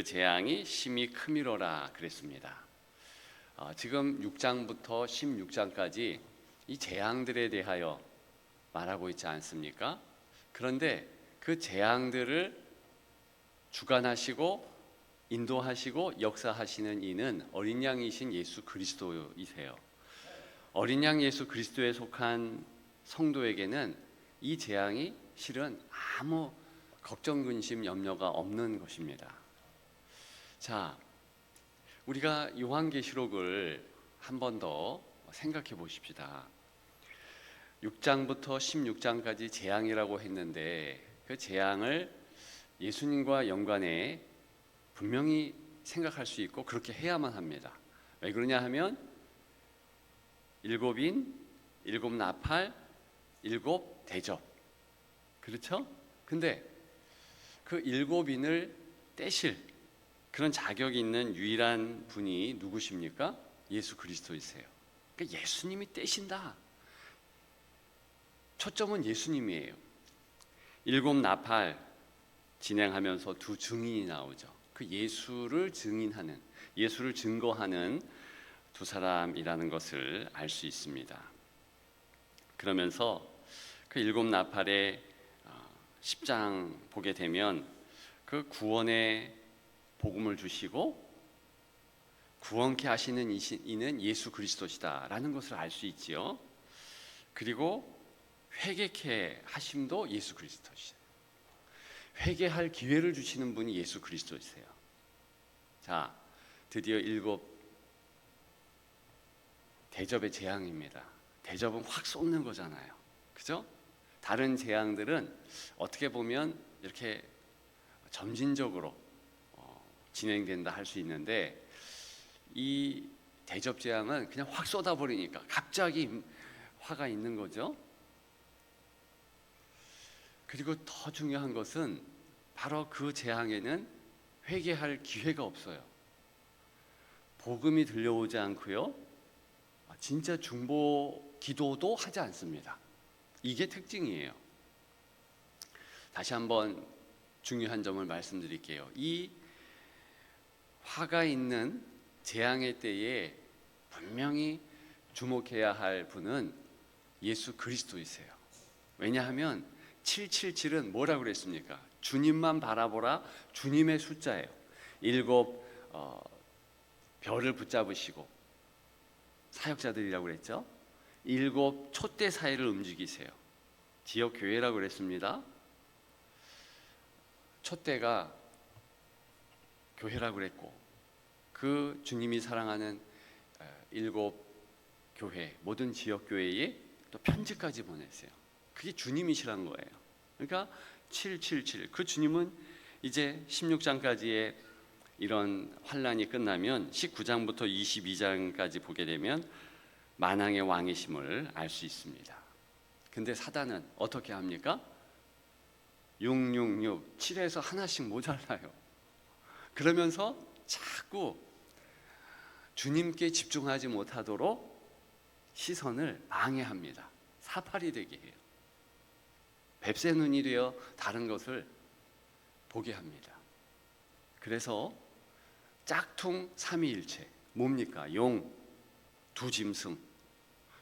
재앙이 심히 크미로라 그랬습니다. 지금 6장부터 16장까지 이 재앙들에 대하여 말하고 있지 않습니까? 그런데 그 재앙들을 주관하시고 인도하시고 역사하시는 이는 어린 양이신 예수 그리스도이세요. 어린 양 예수 그리스도에 속한 성도에게는 이 재앙이 실은 아무 걱정, 근심, 염려가 없는 것입니다. 자, 우리가 요한계시록을 한 번 더 생각해 보십시다. 6장부터 16장까지 재앙이라고 했는데 그 재앙을 예수님과 연관해 분명히 생각할 수 있고 그렇게 해야만 합니다. 왜 그러냐 하면 일곱인, 일곱 나팔, 일곱 대접, 그렇죠? 근데 그 일곱인을 떼실 그런 자격이 있는 유일한 분이 누구십니까? 예수 그리스도이세요. 그러니까 예수님이 떼신다. 초점은 예수님이에요. 일곱 나팔 진행하면서 두 증인이 나오죠. 그 예수를 증인하는, 예수를 증거하는 두 사람이라는 것을 알 수 있습니다. 그러면서 그 일곱 나팔의 10장 보게 되면 그 구원의 복음을 주시고 구원케 하시는 이는 예수 그리스도시다라는 것을 알 수 있지요. 그리고 회개케 하심도 예수 그리스도시죠. 회개할 기회를 주시는 분이 예수 그리스도이세요. 자, 드디어 일곱 대접의 재앙입니다. 대접은 확 쏟는 거잖아요. 그죠? 다른 재앙들은 어떻게 보면 이렇게 점진적으로 진행된다 할 수 있는데 이 대접 재앙은 그냥 확 쏟아버리니까 갑자기 화가 있는 거죠. 그리고 더 중요한 것은 바로 그 재앙에는 회개할 기회가 없어요. 복음이 들려오지 않고요, 진짜 중보 기도도 하지 않습니다. 이게 특징이에요. 다시 한번 중요한 점을 말씀드릴게요. 이 화가 있는 재앙의 때에 분명히 주목해야 할 분은 예수 그리스도이세요. 왜냐하면 777은 뭐라고 그랬습니까? 주님만 바라보라. 주님의 숫자예요. 일곱 별을 붙잡으시고 사역자들이라고 그랬죠. 일곱 촛대 사이를 움직이세요. 지역 교회라고 그랬습니다. 촛대가 교회라고 그랬고 그 주님이 사랑하는 일곱 교회, 모든 지역 교회에 또 편지까지 보냈어요. 그게 주님이시란 거예요. 그러니까 777, 그 주님은 이제 16장까지의 이런 환란이 끝나면 19장부터 22장까지 보게 되면 만왕의 왕이심을 알 수 있습니다. 근데 사단은 어떻게 합니까? 666, 7에서 하나씩 모자라요. 그러면서 자꾸 주님께 집중하지 못하도록 시선을 방해합니다. 사팔이 되게 해요. 뱁새 눈이 되어 다른 것을 보게 합니다. 그래서 짝퉁 삼위일체, 뭡니까? 용, 두 짐승.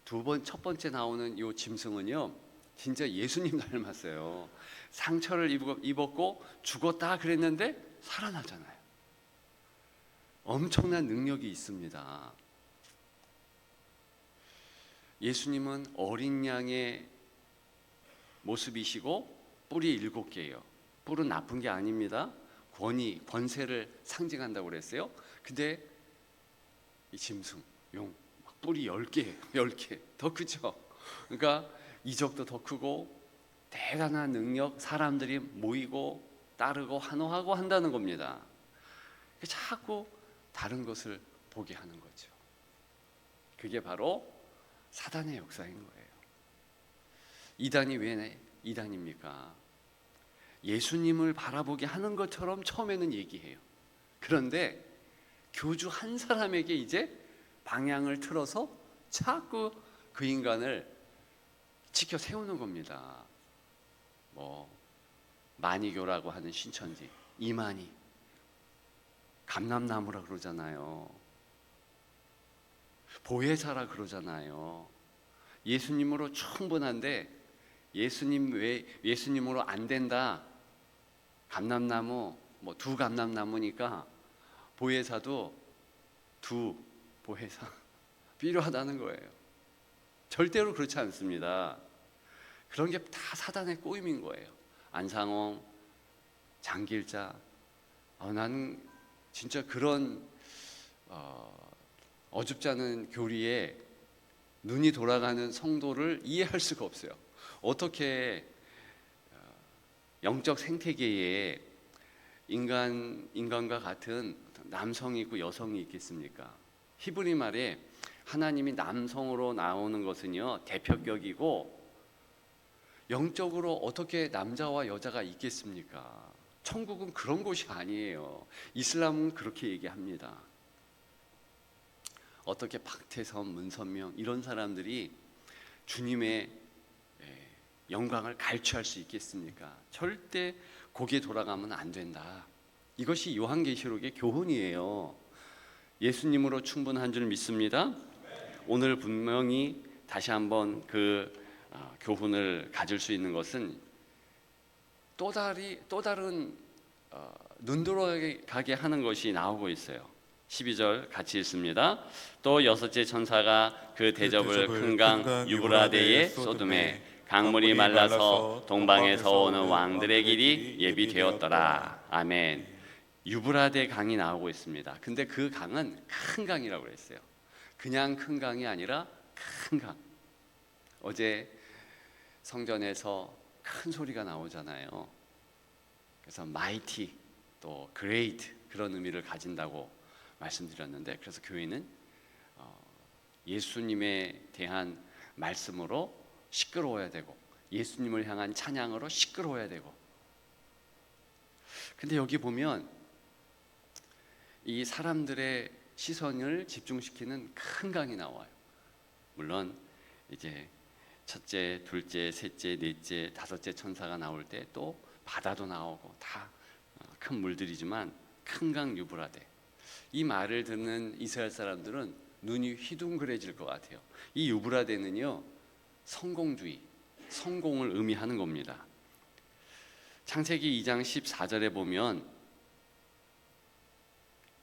첫 번째 나오는 이 짐승은요, 진짜 예수님 닮았어요. 상처를 입었고 죽었다 그랬는데 살아나잖아요. 엄청난 능력이 있습니다. 예수님은 어린 양의 모습이시고 뿔이 7개예요. 뿔은 나쁜 게 아닙니다. 권위, 권세를 상징한다고 그랬어요. 근데 이 짐승, 용, 뿔이 10개, 10개 더 크죠. 그러니까 이적도 더 크고 대단한 능력, 사람들이 모이고 따르고 환호하고 한다는 겁니다. 자꾸 다른 것을 보게 하는 거죠. 그게 바로 사단의 역사인 거예요. 이단이 왜 이단입니까? 예수님을 바라보게 하는 것처럼 처음에는 얘기해요. 그런데 교주 한 사람에게 이제 방향을 틀어서 자꾸 그 인간을 지켜 세우는 겁니다. 마니교라고 하는 신천지 이만희, 감람나무라 그러잖아요. 보혜사라 그러잖아요. 예수님으로 충분한데 예수님으로 안 된다. 감람나무 뭐 두 감람나무니까 보혜사도 두 보혜사 필요하다는 거예요. 절대로 그렇지 않습니다. 그런 게 다 사단의 꼬임인 거예요. 안상홍, 장길자, 나는 진짜 그런 어줍지 않은 교리에 눈이 돌아가는 성도를 이해할 수가 없어요. 어떻게 영적 생태계에 인간과 같은 남성이 있고 여성이 있겠습니까? 히브리 말에 하나님이 남성으로 나오는 것은요 대표격이고, 영적으로 어떻게 남자와 여자가 있겠습니까? 천국은 그런 곳이 아니에요. 이슬람은 그렇게 얘기합니다. 어떻게 박태선, 문선명 이런 사람들이 주님의 영광을 갈취할 수 있겠습니까? 절대 고개 돌아가면 안 된다. 이것이 요한계시록의 교훈이에요. 예수님으로 충분한 줄 믿습니다. 오늘 분명히 다시 한번 그 교훈을 가질 수 있는 것은 또 다른 눈 돌아가게 하는 것이 나오고 있어요. 12절 같이 읽습니다. 또 여섯째 천사가 그 대접을 큰 강 유브라데에 쏟음에 강물이 말라서 동방에서 오는 왕들의 길이 예비되었더라. 아멘. 유브라데 강이 나오고 있습니다. 근데 그 강은 큰 강이라고 그랬어요. 그냥 큰 강이 아니라 큰 강. 어제 성전에서 큰 소리가 나오잖아요. 그래서 mighty 또 great 그런 의미를 가진다고 말씀드렸는데, 그래서 교회는 예수님에 대한 말씀으로 시끄러워야 되고 예수님을 향한 찬양으로 시끄러워야 되고. 근데 여기 보면 이 사람들의 시선을 집중시키는 큰 강이 나와요. 물론 이제 첫째, 둘째, 셋째, 넷째, 다섯째 천사가 나올 때 또 바다도 나오고 다 큰 물들이지만 큰 강 유브라데, 이 말을 듣는 이스라엘 사람들은 눈이 휘둥그레질 것 같아요. 이 유브라데는요 성공주의, 성공을 의미하는 겁니다. 창세기 2장 14절에 보면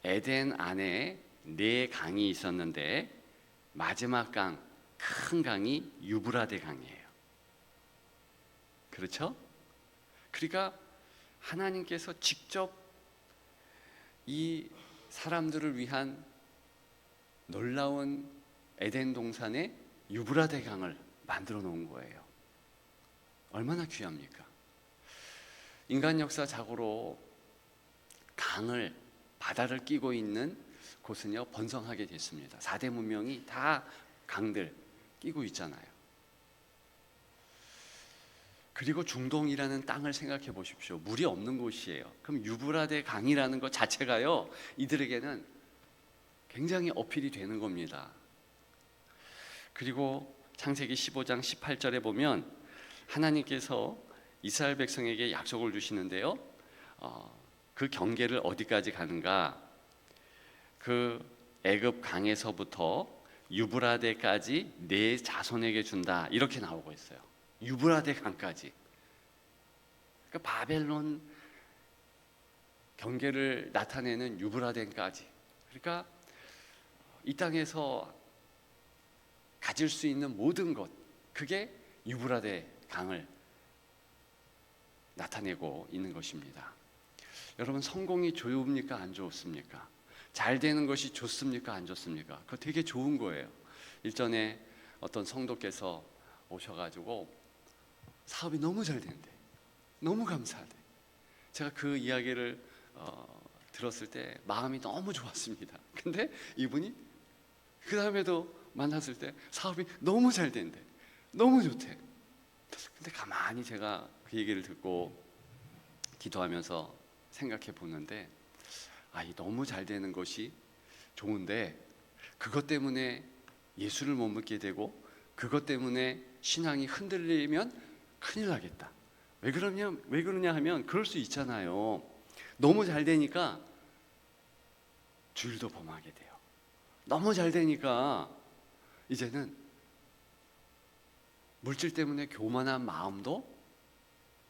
에덴 안에 4강이 있었는데 마지막 강, 큰 강이 유브라데 강이에요. 그렇죠? 그러니까 하나님께서 직접 이 사람들을 위한 놀라운 에덴 동산에 유브라데 강을 만들어 놓은 거예요. 얼마나 귀합니까? 인간 역사 자고로 강을, 바다를 끼고 있는 곳은요 번성하게 됐습니다. 4대 문명이 다 강들 끼고 있잖아요. 그리고 중동이라는 땅을 생각해 보십시오. 물이 없는 곳이에요. 그럼 유브라데 강이라는 것 자체가요 이들에게는 굉장히 어필이 되는 겁니다. 그리고 창세기 15장 18절에 보면 하나님께서 이스라엘 백성에게 약속을 주시는데요, 그 경계를 어디까지 가는가? 그 애굽 강에서부터 유브라데까지 내 자손에게 준다, 이렇게 나오고 있어요. 유브라데 강까지. 그러니까 바벨론 경계를 나타내는 유브라데까지. 그러니까 이 땅에서 가질 수 있는 모든 것, 그게 유브라데 강을 나타내고 있는 것입니다. 여러분, 성공이 좋습니까? 안 좋습니까? 잘 되는 것이 좋습니까? 안 좋습니까? 그거 되게 좋은 거예요. 일전에 어떤 성도께서 오셔가지고 사업이 너무 잘 된대. 너무 감사하대. 제가 그 이야기를 들었을 때 마음이 너무 좋았습니다. 근데 이분이 그 다음에도 만났을 때 사업이 너무 잘 된대. 너무 좋대. 근데 가만히 제가 그 얘기를 듣고 기도하면서 생각해 보는데, 이 너무 잘 되는 것이 좋은데 그것 때문에 예수를 못 믿게 되고 그것 때문에 신앙이 흔들리면 큰일 나겠다. 왜 그러냐 하면 그럴 수 있잖아요. 너무 잘 되니까 주일도 범하게 돼요. 너무 잘 되니까 이제는 물질 때문에 교만한 마음도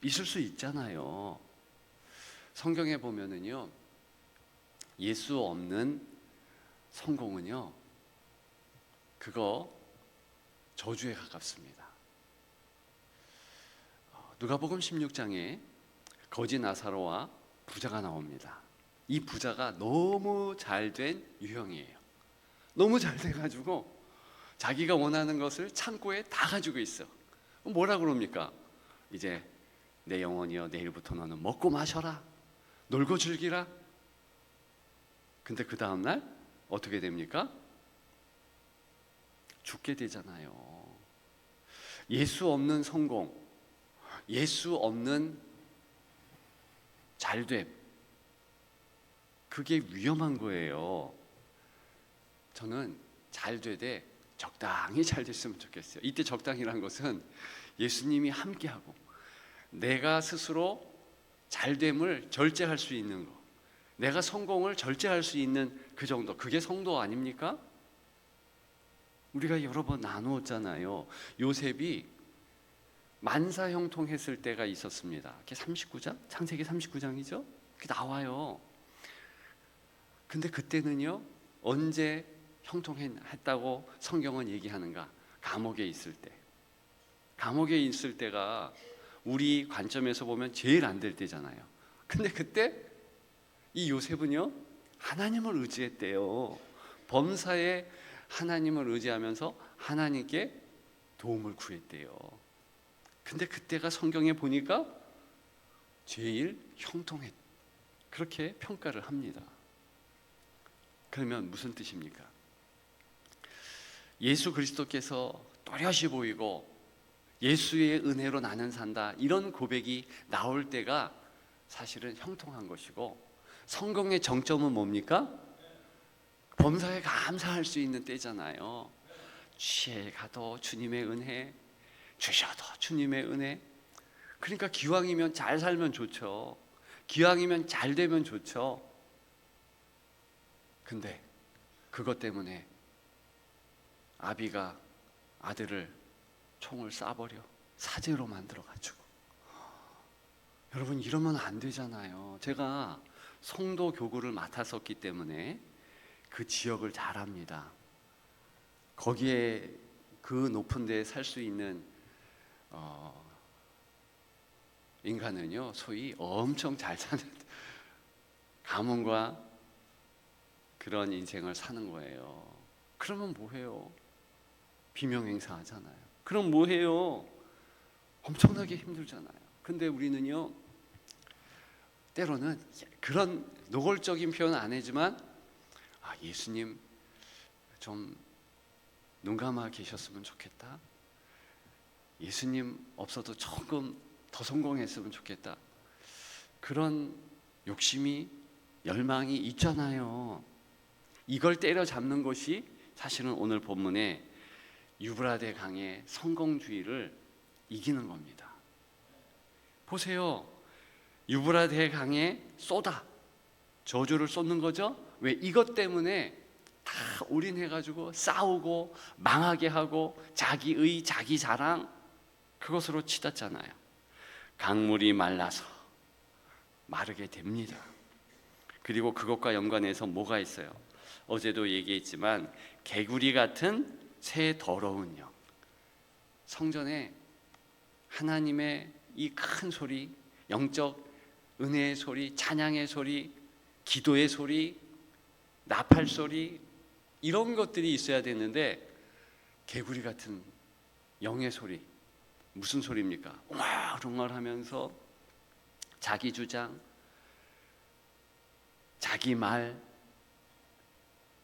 있을 수 있잖아요. 성경에 보면은요, 예수 없는 성공은요, 그거 저주에 가깝습니다. 누가복음 16장에 거지 나사로와 부자가 나옵니다. 이 부자가 너무 잘된 유형이에요. 너무 잘 돼가지고 자기가 원하는 것을 창고에 다 가지고 있어. 뭐라 그럽니까? 이제 내 영혼이여, 내일부터 너는 먹고 마셔라, 놀고 즐기라. 근데 그 다음날 어떻게 됩니까? 죽게 되잖아요. 예수 없는 성공, 예수 없는 잘됨, 그게 위험한 거예요. 저는 잘 되되 적당히 잘 됐으면 좋겠어요. 이때 적당히란 것은 예수님이 함께하고 내가 스스로 잘됨을 절제할 수 있는 거, 내가 성공을 절제할 수 있는 그 정도, 그게 성도 아닙니까? 우리가 여러 번 나누었잖아요. 요셉이 만사형통했을 때가 있었습니다. 그게 39장? 창세기 39장이죠? 그게 나와요. 근데 그때는요, 언제 형통했다고 성경은 얘기하는가? 감옥에 있을 때. 감옥에 있을 때가 우리 관점에서 보면 제일 안 될 때잖아요. 근데 그때 이 요셉은요, 하나님을 의지했대요. 범사에 하나님을 의지하면서 하나님께 도움을 구했대요. 근데 그때가 성경에 보니까 제일 형통했, 그렇게 평가를 합니다. 그러면 무슨 뜻입니까? 예수 그리스도께서 또렷이 보이고 예수의 은혜로 나는 산다, 이런 고백이 나올 때가 사실은 형통한 것이고, 성경의 정점은 뭡니까? 범사에 감사할 수 있는 때잖아요. 취해 가도 주님의 은혜, 주셔도 주님의 은혜. 그러니까 기왕이면 잘 살면 좋죠. 기왕이면 잘 되면 좋죠. 근데 그것 때문에 아비가 아들을 총을 쏴버려 사제로 만들어가지고, 여러분 이러면 안 되잖아요. 제가 성도 교구를 맡았었기 때문에 그 지역을 잘 압니다. 거기에 그 높은 데에 살 수 있는 인간은요, 소위 엄청 잘 사는 가문과 그런 인생을 사는 거예요. 그러면 뭐해요? 비명행사 하잖아요. 그럼 뭐해요? 엄청나게 힘들잖아요. 근데 우리는요, 때로는 그런 노골적인 표현 안 하지만, 예수님 좀 눈 감아 계셨으면 좋겠다, 예수님 없어도 조금 더 성공했으면 좋겠다, 그런 욕심이, 열망이 있잖아요. 이걸 때려잡는 것이 사실은 오늘 본문의 유브라데 강의 성공주의를 이기는 겁니다. 보세요. 유브라데 강에 쏟아 저주를 쏟는 거죠. 왜? 이것 때문에 다 올인해가지고 싸우고 망하게 하고 자기의 자기 자랑, 그것으로 치닫잖아요. 강물이 말라서 마르게 됩니다. 그리고 그것과 연관해서 뭐가 있어요? 어제도 얘기했지만 개구리 같은 새 더러운 영, 성전에 하나님의 이 큰 소리, 영적 은혜의 소리, 찬양의 소리, 기도의 소리, 나팔 소리, 이런 것들이 있어야 되는데 개구리 같은 영의 소리, 무슨 소리입니까? 웅얼웅얼하면서 자기 주장, 자기 말,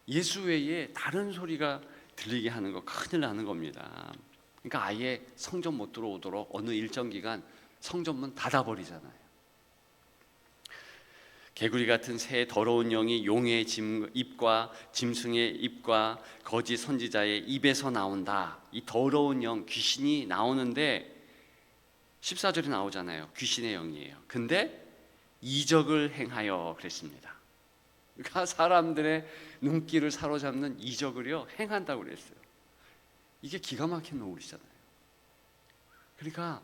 예수 외에 다른 소리가 들리게 하는 거, 큰일 나는 겁니다. 그러니까 아예 성전 못 들어오도록 어느 일정 기간 성전문 닫아버리잖아요. 개구리 같은 새 더러운 영이 용의 입과 짐승의 입과 거짓 선지자의 입에서 나온다. 이 더러운 영, 귀신이 나오는데 14절에 나오잖아요. 귀신의 영이에요. 근데 이적을 행하여 그랬습니다. 사람들의 눈길을 사로잡는 이적을요 행한다고 그랬어요. 이게 기가 막힌 노릇이잖아요. 그러니까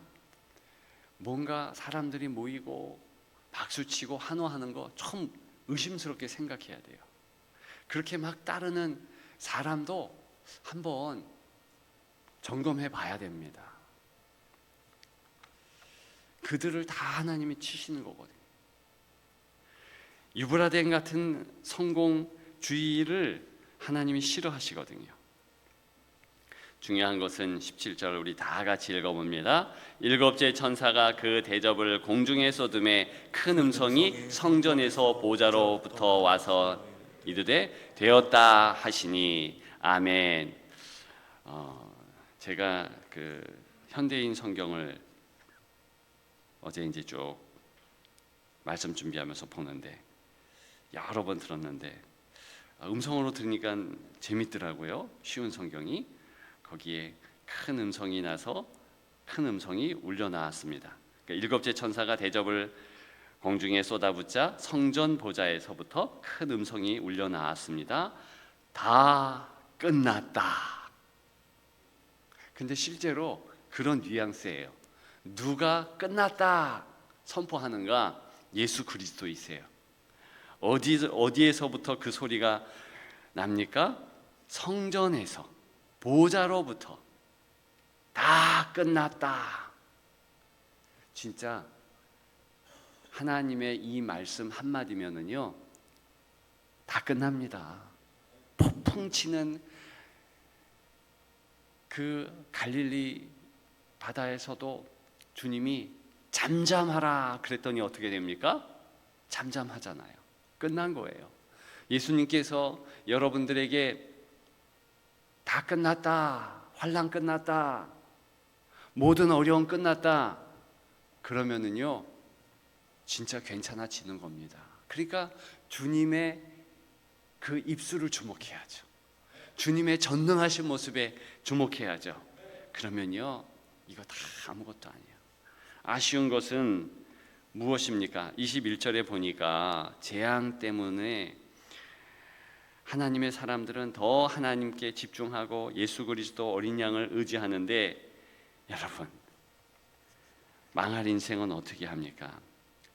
뭔가 사람들이 모이고 박수치고 환호하는 거 좀 의심스럽게 생각해야 돼요. 그렇게 막 따르는 사람도 한번 점검해 봐야 됩니다. 그들을 다 하나님이 치시는 거거든요. 유브라덴 같은 성공주의를 하나님이 싫어하시거든요. 중요한 것은 17절 우리 다 같이 읽어봅니다. 일곱째 천사가 그 대접을 공중에 쏟음에 큰 음성이 성전에서 보좌로부터 와서 이르되 되었다 하시니 아멘. 제가 그 현대인 성경을 어제 이제 쭉 말씀 준비하면서 보는데 여러 번 들었는데 음성으로 들으니까 재밌더라고요. 쉬운 성경이. 거기에 큰 음성이 나서 큰 음성이 울려 나왔습니다. 그러니까 일곱째 천사가 대접을 공중에 쏟아붓자 성전 보좌에서부터 큰 음성이 울려 나왔습니다. 다 끝났다. 근데 실제로 그런 뉘앙스예요. 누가 끝났다 선포하는가? 예수 그리스도이세요. 어디에서부터 그 소리가 납니까? 성전에서, 보좌로부터 다 끝났다. 진짜 하나님의 이 말씀 한마디면은요 다 끝납니다. 폭풍 치는 그 갈릴리 바다에서도 주님이 잠잠하라 그랬더니 어떻게 됩니까? 잠잠하잖아요. 끝난 거예요. 예수님께서 여러분들에게 다 끝났다, 환난 끝났다, 모든 어려움 끝났다 그러면은요 진짜 괜찮아지는 겁니다. 그러니까 주님의 그 입술을 주목해야죠. 주님의 전능하신 모습에 주목해야죠. 그러면요 이거 다 아무것도 아니에요. 아쉬운 것은 무엇입니까? 21절에 보니까 재앙 때문에 하나님의 사람들은 더 하나님께 집중하고 예수 그리스도 어린 양을 의지하는데 여러분 망할 인생은 어떻게 합니까?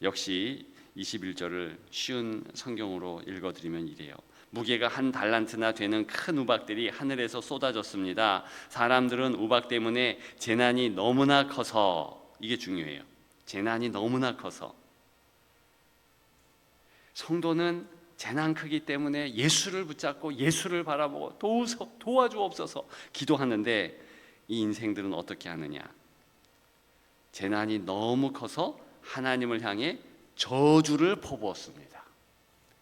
역시 21절을 쉬운 성경으로 읽어드리면 이래요. 무게가 한 달란트나 되는 큰 우박들이 하늘에서 쏟아졌습니다. 사람들은 우박 때문에 재난이 너무나 커서, 이게 중요해요. 재난이 너무나 커서 성도는 재난 크기 때문에 예수를 붙잡고 예수를 바라보고 도와주옵소서 기도하는데 이 인생들은 어떻게 하느냐? 재난이 너무 커서 하나님을 향해 저주를 퍼부었습니다.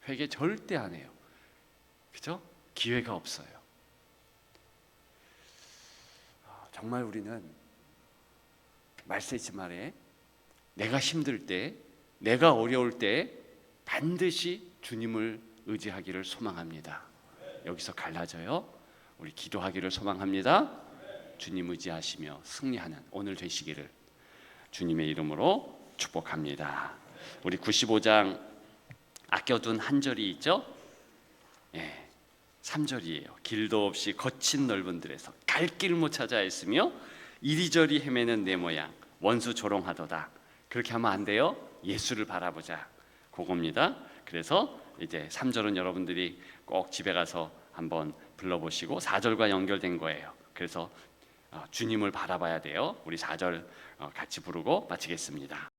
회개 절대 안 해요. 그죠? 기회가 없어요. 정말 우리는 말세지 말에 내가 힘들 때, 내가 어려울 때 반드시 주님을 의지하기를 소망합니다. 여기서 갈라져요. 우리 기도하기를 소망합니다. 주님 의지하시며 승리하는 오늘 되시기를 주님의 이름으로 축복합니다. 우리 95장 아껴둔 한 절이 있죠? 3절이에요. 길도 없이 거친 넓은 들에서 갈 길 못 찾아 했으며 이리저리 헤매는 내 모양 원수 조롱하도다. 그렇게 하면 안 돼요. 예수를 바라보자. 그겁니다. 그래서 이제 3절은 여러분들이 꼭 집에 가서 한번 불러보시고 4절과 연결된 거예요. 그래서 주님을 바라봐야 돼요. 우리 4절 같이 부르고 마치겠습니다.